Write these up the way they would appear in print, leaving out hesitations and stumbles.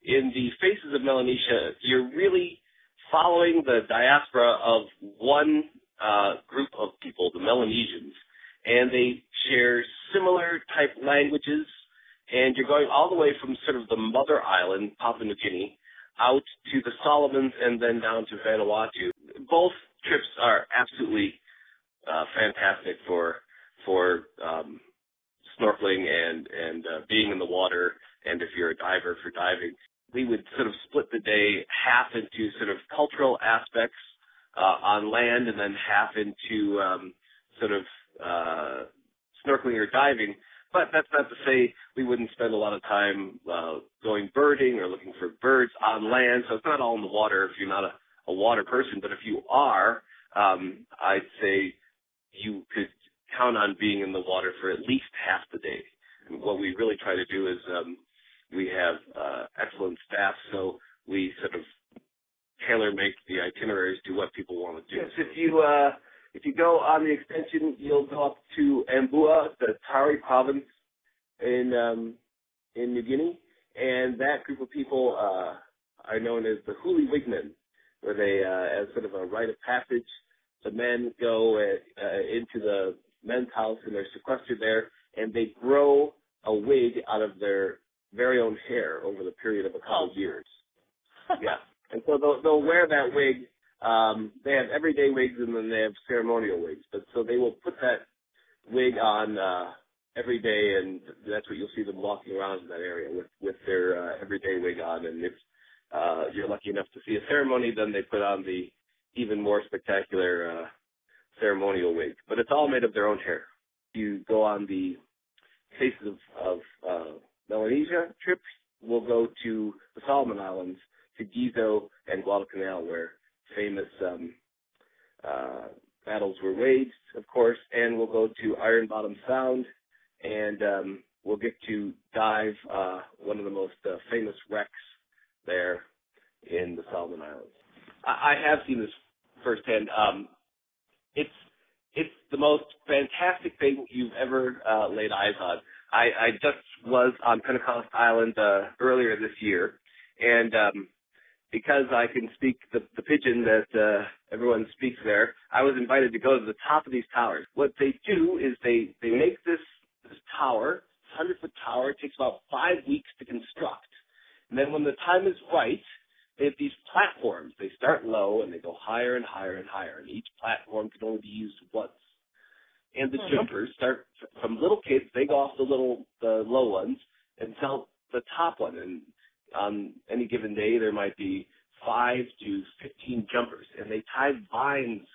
in the Faces of Melanesia, you're really following the diaspora of one group of people, the Melanesians, and they share similar type languages, and you're going all the way from sort of the mother island, Papua New Guinea, out to the Solomons and then down to Vanuatu. Both trips are absolutely fantastic for snorkeling and being in the water, and if you're a diver, for diving. We would sort of split the day half into sort of cultural aspects on land and then half into sort of snorkeling or diving. But that's not to say we wouldn't spend a lot of time going birding or looking for birds on land. So it's not all in the water if you're not a water person. But if you are, I'd say you could count on being in the water for at least half the day. And what we really try to do is we have excellent staff, so we sort of tailor-make the itineraries to what people want to do. Yes, if you go on the extension, you'll go up to Ambua, the Tari province in New Guinea, and that group of people are known as the Huli Witness, where they, as sort of a rite of passage, the men go into the men's house and they're sequestered there, and they grow a wig out of their very own hair over the period of a couple of years. Yeah, and so they'll wear that wig. They have everyday wigs and then they have ceremonial wigs. But so they will put that wig on every day, and that's what you'll see them walking around in that area with their everyday wig on. And if you're lucky enough to see a ceremony, then they put on the even more spectacular ceremonial wig. But it's all made of their own hair. You go on the Faces of Melanesia trip, we'll go to the Solomon Islands, to Gizo and Guadalcanal, where famous battles were waged, of course, and we'll go to Iron Bottom Sound, and we'll get to dive one of the most famous wrecks there in the Solomon Islands. I have seen this firsthand. It's the most fantastic thing you've ever laid eyes on. I just was on Pentecost Island earlier this year, and because I can speak the pidgin that everyone speaks there, I was invited to go to the top of these towers. What they do is they make this tower, 100-foot tower. It takes about 5 weeks to construct. And then when the time is right, they have these platforms. They start low and they go higher and higher and higher. And each platform can only be used once. And the jumpers start from little kids. They go off the low ones until the top one. And on any given day, there might be 5 to 15 jumpers. And they tie vines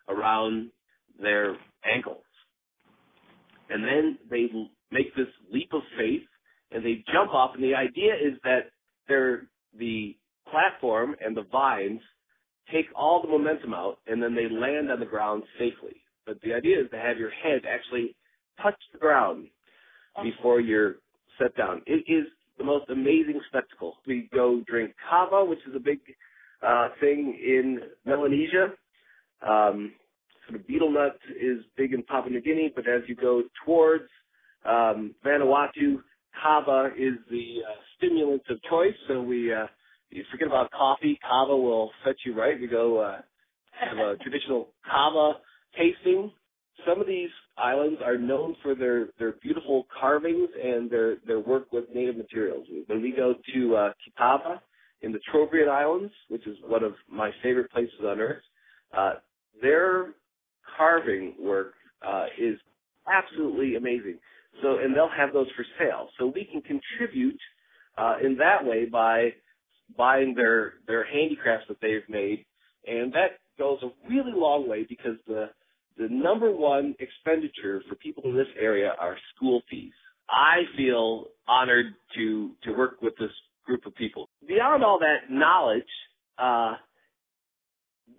around their ankles. And then they make this leap of faith, and they jump off. And the idea is that the platform and the vines take all the momentum out, and then they land on the ground safely. But the idea is to have your head actually touch the ground before you're set down. It is the most amazing spectacle. We go drink Kaaba, which is a big thing in Melanesia. Sort of betel nut is big in Papua New Guinea, but as you go towards Vanuatu, Kaaba is the stimulant of choice. So you forget about coffee, Kaaba will set you right. We go have a traditional Kaaba tasting. Some of these islands are known for their beautiful carvings and their work with native materials. When we go to Kaaba in the Trobriand Islands, which is one of my favorite places on earth, their carving work is absolutely amazing. So, and they'll have those for sale. So we can contribute in that way by buying their handicrafts that they've made, and that goes a really long way because the number one expenditure for people in this area are school fees. I feel honored to work with this group of people. Beyond all that knowledge,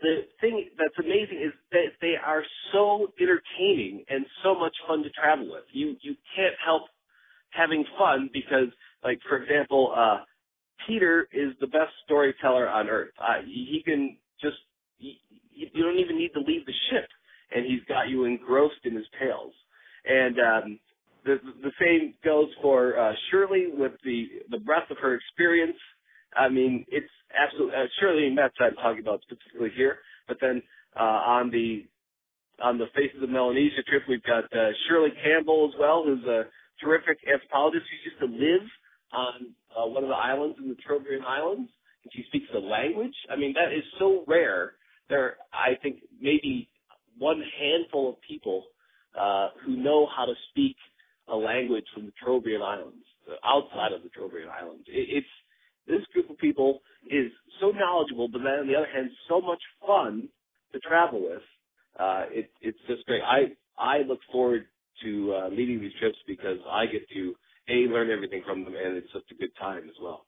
the thing that's amazing is that they are so entertaining and so much fun to travel with. You can't help having fun because, like, for example, Peter is the best storyteller on earth. He can just, you don't even need to leave the ship, and he's got you engrossed in his tales. And the same goes for Shirley with the breadth of her experience. I mean, it's absolutely, surely that's what I'm talking about specifically here, but then on the Faces of Melanesia trip, we've got Shirley Campbell as well, who's a terrific anthropologist who used to live on one of the islands in the Trobriand Islands, and she speaks the language. I mean, that is so rare. There, I think, maybe one handful of people who know how to speak a language from the Trobriand Islands, outside of the Trobriand Islands. This group of people is so knowledgeable, but then on the other hand, so much fun to travel with. It's just great. I look forward to leading these trips because I get to learn everything from them, and it's such a good time as well.